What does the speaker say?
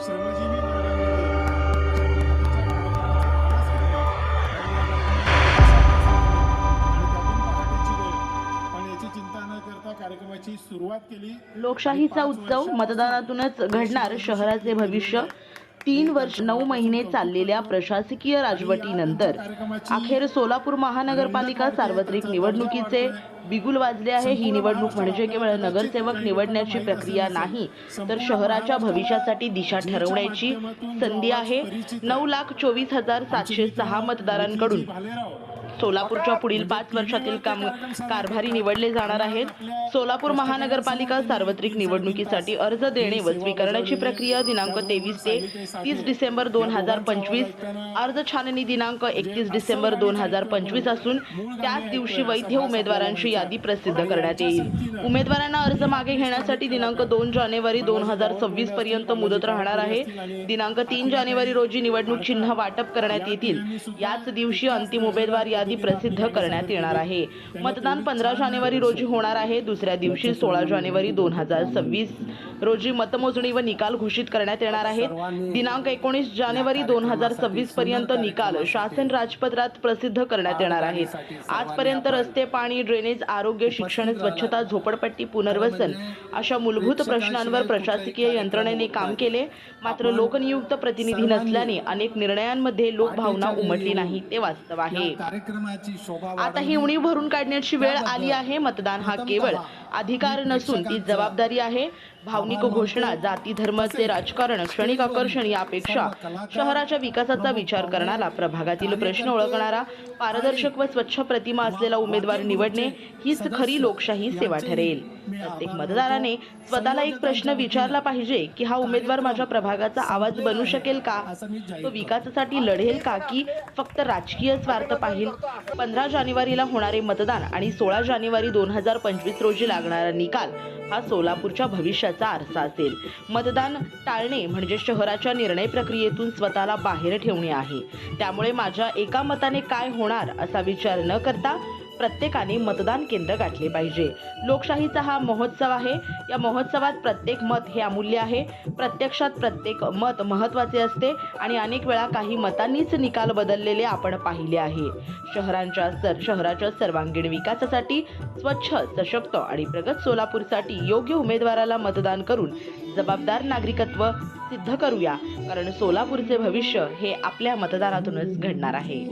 श्रमजीवी वर्गामध्ये अशा पद्धतीच्या कार्यक्रमाचा प्रयास केला आणि त्यातून पहाटेची वेळ पण याची चिंता न करता कार्यक्रमाची सुरुवात केली। लोकशाहीचा उत्सव मतदानातूनच घडणार शहराचे भविष्य। 3 वर्ष 9 महिने चाललेल्या प्रशासकीय राजवटीनंतर अखेर सोलापूर महानगरपालिका सार्वत्रिक निवडणुकीचे बिगुल वाजले आहे। ही निवडणूक म्हणजे केवळ नगरसेवक निवडण्याची प्रक्रिया नाही, तर शहराच्या भविष्यासाठी दिशा ठरवण्याची संधी आहे। 9,24,706 मतदारांकडून सोलापूरच्या पुढील 5 वर्षातील कारभारी निवडले जाणार आहेत। सोलापूर महानगरपालिका सार्वत्रिक निवडणुकीसाठी अर्ज देणे व स्वीकारण्याची प्रक्रिया दिनांक 23 ते 30 डिसेंबर 2025, अर्ज छाननी दिनांक 31 डिसेंबर 2025 असून त्याच दिवशी वैध उमेदवारांची यादी प्रसिद्ध करण्यात येईल। उमेदवारांना अर्ज मागे घेण्यासाठी दिनांक 2 जानेवारी 2026 पर्यंत मुदत राहणार आहे। दिनांक 3 जानेवारी रोजी निवडणूक चिन्ह वाटप करण्यात येतील। याच दिवशी अंतिम उमेदवार यादी प्रसिद्ध करण्यात येणार आहे। मतदान 15 जानेवारी रोजी होणार आहे। दुसऱ्या दिवशी 16 जानेवारी 2026 रोजी मतमोजणी व निकाल घोषित करण्यात येणार आहेत। दिनांक 19 जानेवारी 2026 पर्यंत निकाल शासन राजपत्रात प्रसिद्ध करण्यात येणार आहेत। आजपर्यंत रस्ते, पाणी, ड्रेनेज, आरोग्य, शिक्षण, स्वच्छता, झोपडपट्टी, पुनर्वसन अशा मूलभूत प्रश्नांवर प्रशासकीय यंत्रणेने काम केले। मात्र लोकनियुक्त प्रतिनिधी नसल्याने अनेक निर्णयांमध्ये लोकभावना उमटली नाही, ते वास्तव आहे। आता ही उणीव भरून काढण्याची वेळ आली आहे। मतदान हा केवळ अधिकार नसून ती जबाबदारी आहे। भावनिक घोषणा, जाती धर्माचे राजकारण, क्षणिक आकर्षण यापेक्षा शहराच्या विकासाचा विचार करणारा, प्रभागातील प्रश्न ओळखणारा, पारदर्शक व स्वच्छ प्रतिमा असलेला उमेदवार निवडणे हीच खरी लोकशाही सेवा ठरेल। प्रत्येक मतदाराने स्वतःला एक प्रश्न विचारला पाहिजे की हा उमेदवार माझ्या प्रभागाचा आवाज बनू शकेल का? तो विकासासाठी लढेल का की फक्त राजकीय स्वार्थ पाहिल? 15 जानेवारीला होणारे मतदान आणि 16 जानेवारी 2025 रोजी लागणारा निकाल हा सोलापूरच्या भविष्याचा आरसा असेल। मतदान टाळणे म्हणजे शहराच्या निर्णय प्रक्रियेतून स्वतःला बाहेर ठेवणे आहे। त्यामुळे माझ्या एका मताने काय होणार असा विचार न करता प्रत्येकाने मतदान केंद्र गाठले पाहिजे। लोकशाहीचा हा महोत्सव आहे। या महोत्सवात प्रत्येक मत हे अमूल्य आहे। प्रत्यक्षात प्रत्येक मत महत्त्वाचे असते आणि अनेक वेळा काही मतांनीच निकाल बदललेले आपण पाहिले आहे। शहराच्या सर्वांगीण विकासासाठी स्वच्छ, सशक्त आणि प्रगत सोलापूरसाठी योग्य उमेदवाराला मतदान करून जबाबदार नागरिकत्व सिद्ध करूया, कारण सोलापूरचे भविष्य हे आपल्या मतदानातूनच घडणार आहे।